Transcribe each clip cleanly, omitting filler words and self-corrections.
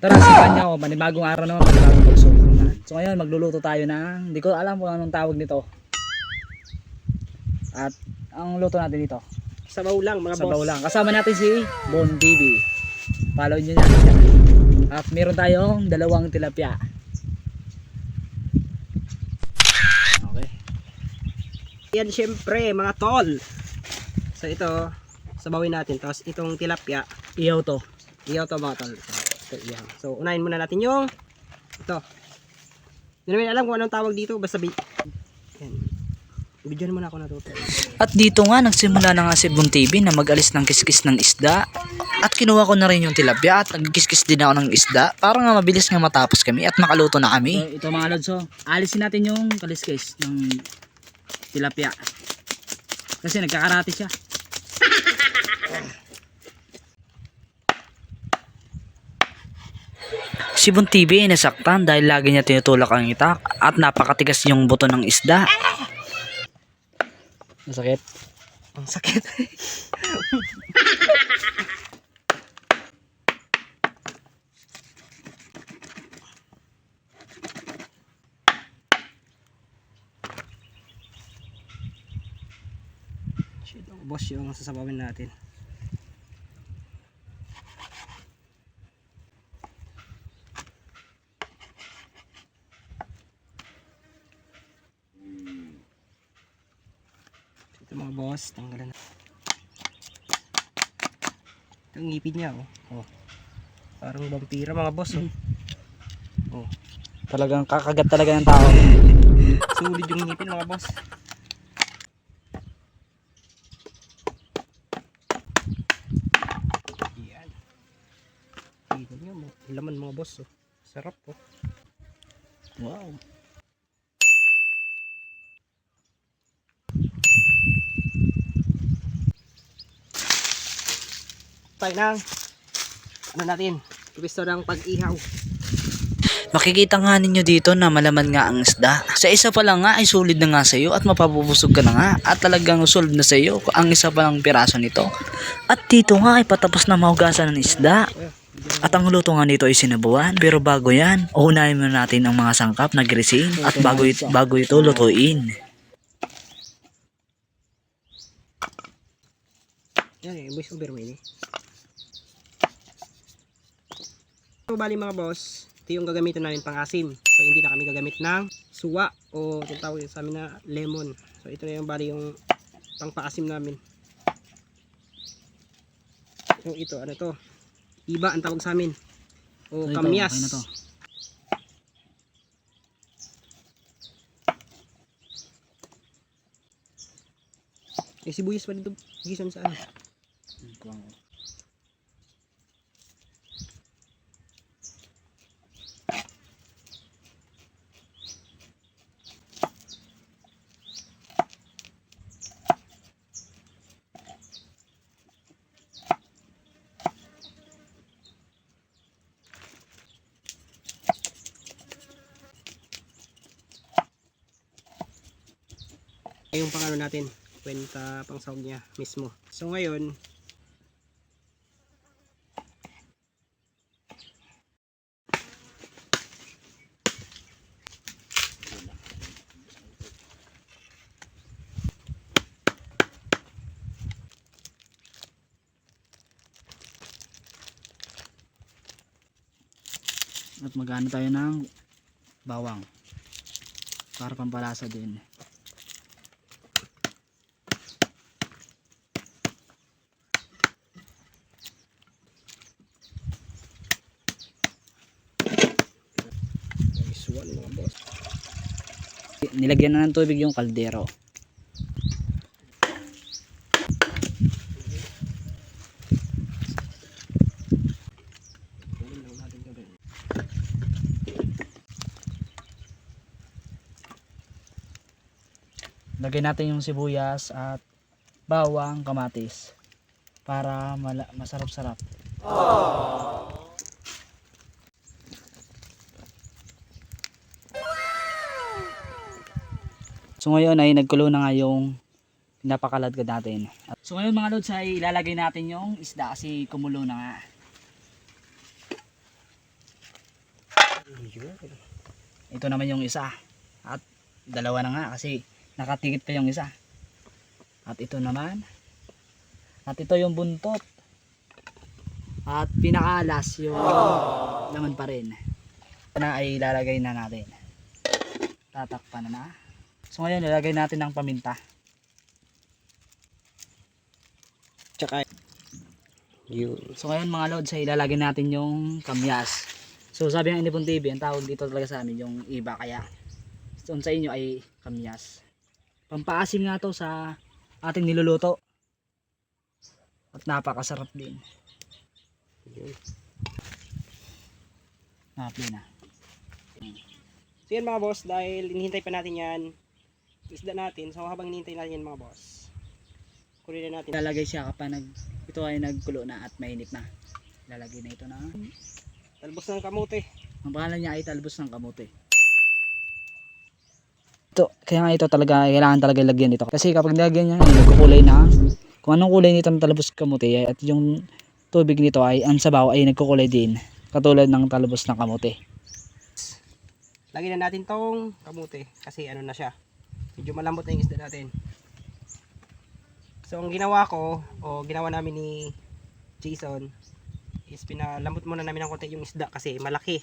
Tara, samahan niyo ako. Panibagong araw naman, panibagong pagsusunan. So ngayon, magluluto tayo ng, hindi ko alam kung anong tawag nito. At ang luto natin dito, Sabaw lang mga sabaw boss. lang. Kasama natin si Bon TV. Follow nyo natin siya. At meron tayong dalawang tilapia. Okay. Yan syempre mga tol. So ito, sabawin natin. Tapos itong tilapia, Iyaw to. iyaw to mga tol. Ito, iyaw. So unahin muna natin yung ito. Hindi namin alam kung anong tawag dito. Basta yan. Bidyan muna ako natuto. At dito nga nagsimula na nga si Bon TV na mag-alis ng kiskis ng isda. At kinuha ko na rin yung tilapia at nagkiskis din ako ng isda para nga mabilis nga matapos kami at makaluto na So, kami. ito mga lods, alisin natin yung kaliskis ng tilapia. Kasi nagkakarate siya. Si Bon TV ay nasaktan dahil lagi niya tinutulak ang itak at napakatigas yung buto ng isda. Masakit. Ang sakit. Shit, boss yung sasabawin natin. Ito mga boss, tanggalan na. Ito ang ngipin niya oh. Oh. Parang vampira mga boss oh. Oh. Talagang kakagat talaga ng tao. Sulit yung ngipin mga boss. Yan. Tingnan nyo mo. Laman mga boss oh. Sarap oh. Wow. Tayo na. Ano natin? Pwisto ng pag-ihaw. Makikita nga ninyo dito na malaman nga ang isda. Sa isa pa lang nga ay sulit na nga sa iyo at mapapubusog ka na nga at talagang sulit na sa iyo ang isa pa lang piraso nito. At dito nga ay patapos na mahugasan ng isda. At ang luto nga nito ay sinabuan. Pero bago yan, unahin muna natin ang mga sangkap na grisin at bago ito lutuin. Yan eh, voice over mo ini. So bali mga boss, ito yung gagamitin namin pang asim. So hindi na kami gagamit ng suwa o tinatawag sa amin na lemon. So ito na yung bali yung pang paasim namin. So ito, ano to? Iba ang tawag sa amin. O Ito, kamyas. okay na to. May sibuyas pa dito. Gisan saan? Yung pang ano natin, kwenta pang sahog niya mismo. So ngayon, At magano tayo ng bawang. Para pampalasa din. nice one mga boss. Nilagyan na ng tubig yung kaldero. Lagay natin yung sibuyas at bawang, kamatis para masarap-sarap. So ngayon ay nagkulo na nga yung napakaladkad natin. So ngayon mga lods ay ilalagay natin yung isda kasi kumulo na nga. Yun. Ito naman yung isa. At dalawa na nga kasi nakatikit pa yung isa. At ito naman. At ito yung buntot. At pinakalas yung laman pa rin. Ito na ay ilalagay na natin. Tatakpan na. So ngayon ilalagay natin ng paminta. Tsaka yun. So ngayon mga lods ay ilalagay natin yung kamyas. So sabi ng Inipon TV, ang tawag dito talaga sa amin yung iba, kaya sa inyo ay kamyas. Pampaasim nga to sa ating niluluto. At napakasarap din. Napin na. So yan mga boss, dahil inihintay pa natin yan, isda natin. So habang inihintay natin yan mga boss, kunin na natin. Ilalagay siya kapag ito ay nagkulo na at mainit na. Ilalagay na ito na. Talbos ng kamote. Ang pangalan niya ay talbos ng kamote. Ito, kaya nga ito talaga, kailangan talaga ilagyan ito. Kasi kapag nilagyan niya, nagkukulay na. Kung anong kulay nito ng talbos ng kamote, at yung tubig nito ay, ang sabaw ay nagkukulay din. Katulad ng talbos ng kamote. Lagyan na natin tong kamote kasi ano na siya. Medyo malambot na yung isda natin. So ang ginawa ko, o ginawa namin ni Jason, is pinalambot muna namin ng konti yung isda kasi malaki.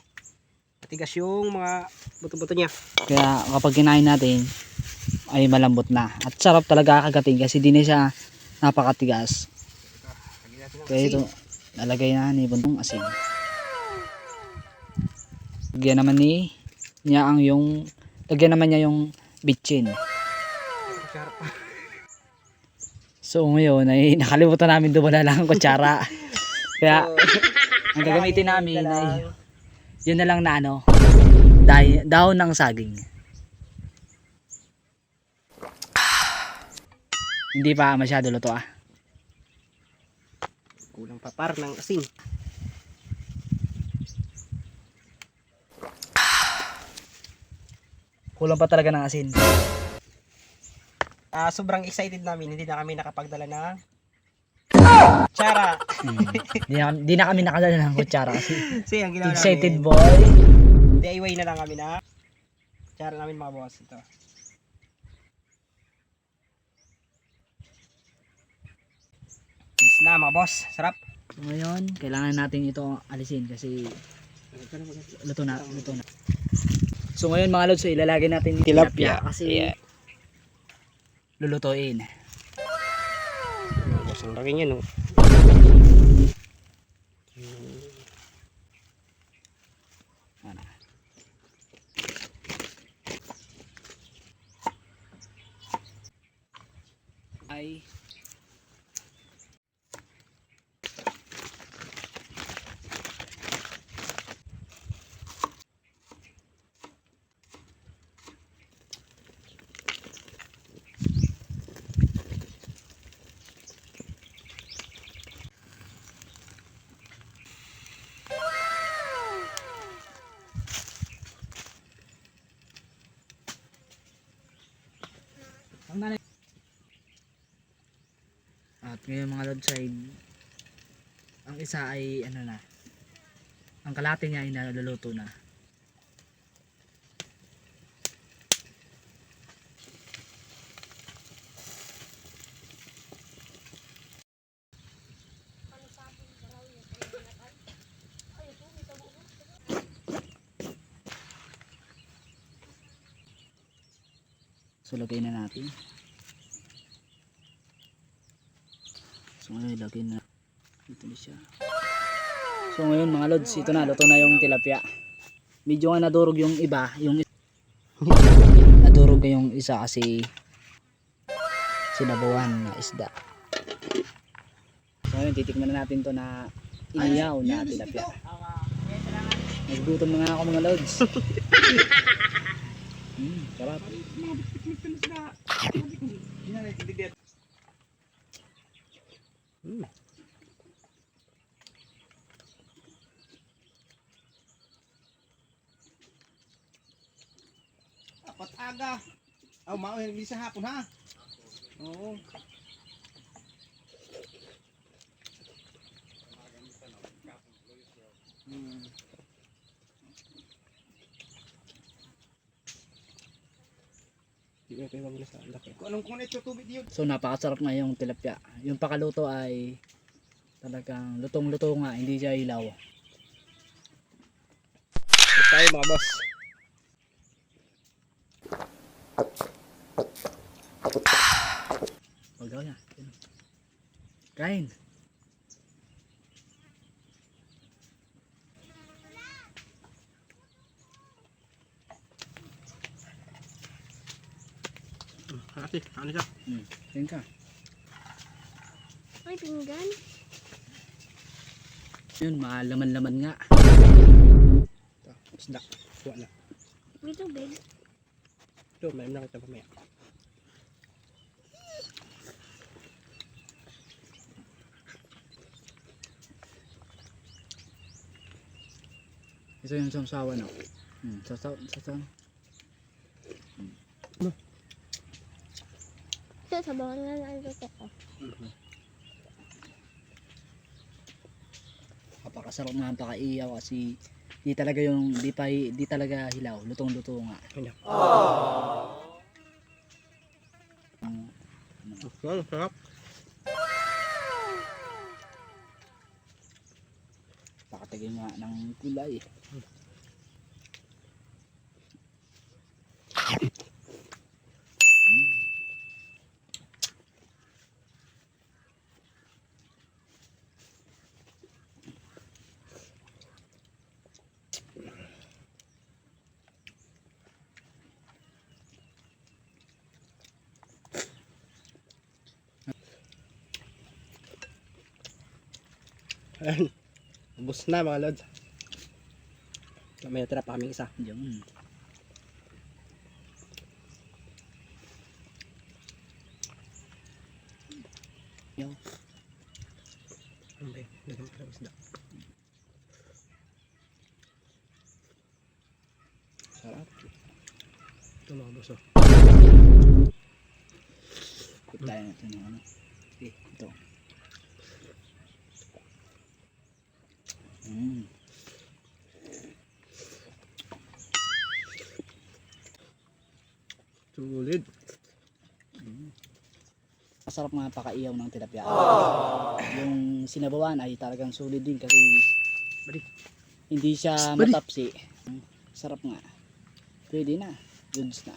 Matigas yung mga buto-buto niya. Kaya kapag kinain natin, ay malambot na. At sarap talaga kagating kasi di na siya napakatigas. Lagyan natin ng Kaya asin. ito, lalagay na ni Buntong asin. Lagyan naman niya yung bitchin. Sarap pa. So ngayon ay nakalimutan namin dumala lang ang kutsara. Kaya ang gagamitin namin ay yun na lang na ano, dahon ng saging. Hindi pa masyado luto ah. Kulang papar ng asin. Kulang pa talaga ng asin. Sobrang excited namin, hindi na kami nakapagdala ng kutsara. Di na kami nakadala ng kutsara kasi Kasi ang ginawa excited namin, boy. DIY na lang kami na kutsara namin mga boss. Ito. Goods na mga boss, sarap. So ngayon, kailangan natin ito alisin kasi luto na. So ngayon mga lods, so ilalagay natin yung tilapia kasi lulutuin. Mga boss, ang laki niya no. Ano? Ay at ngayon mga lods ay ang isa ay ano na, ang kalahati niya ay naluluto na. So lagay na natin. So ngayon ilagay na. Ito na siya. So ngayon mga lods, ito na, luto na yung tilapia. Medyo nga nadurog yung iba, nadurog yung isa kasi sinabawan na isda. So ngayon titikman na natin to na iniyaw na tilapia. Nagugutom na nga ako mga lods. Sarap. Dapat aga. Oh, mau hindi sa hapon ha. Oo. Hindi ko wag na sa laki. Kung anong kung ito tubig yun. So napakasarap nga yung tilapia. Yung pakaluto ay talagang lutong-luto nga, hindi siya ilaw. Ito tayo mga boss. Huwag daw niya. Kain. Kasi, ano siya? Kain ka. Ay, pinggan. Yun, malaman-laman nga. Ito, isda. Kuha na. May tubig. Ito, may nakita mamaya. Ito yung samsawa no. Sasaw. Ito, sabawan nga na ang luto ko. Napakasarap nga ang pakaiyaw kasi di talaga hilaw, lutong-luto nga. Ano? Mm, Wow, sarap. Pakatagay nga ng kulay. Ayan. Ubus na mga lods. May tira pa kaming isa. Yun. Yo. Ano ba yun? Lagyan pa ng isda. Sarap. Ito mga boss. Oh. Ikot tayo natin ng ano. Okay, ito. Sulit. Masarap nga pakaiyaw ng tilapia. Yung sinabawan ay talagang solid din kasi hindi siya matapsi. Sarap nga. Pwede na. Goods na.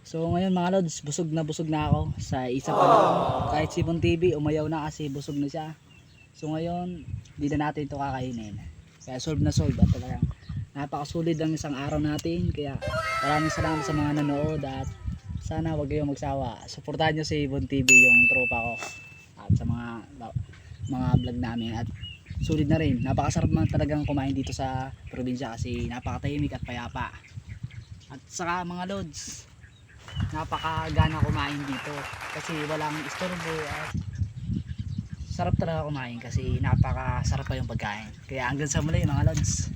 So ngayon mga lods, busog na ako sa isa pa lang. Kahit si Bon TV umayaw na kasi busog na siya. So ngayon, di na natin ito kakainin. Kaya solve na solve at talagang napakasulit ang isang araw natin. Kaya maraming salamat sa mga nanood at sana wag kayong magsawa. Suportahan nyo si Bon TV, yung tropa ko. At sa mga vlog namin. At sulit na rin. Napakasarap man talagang kumain dito sa probinsya kasi napakatahimik at payapa. At saka mga lods, napakagana kumain dito kasi walang istorbo at sarap talaga kumain kasi napakasarap pa yung pagkain. Kaya hanggang sa muli mga lods.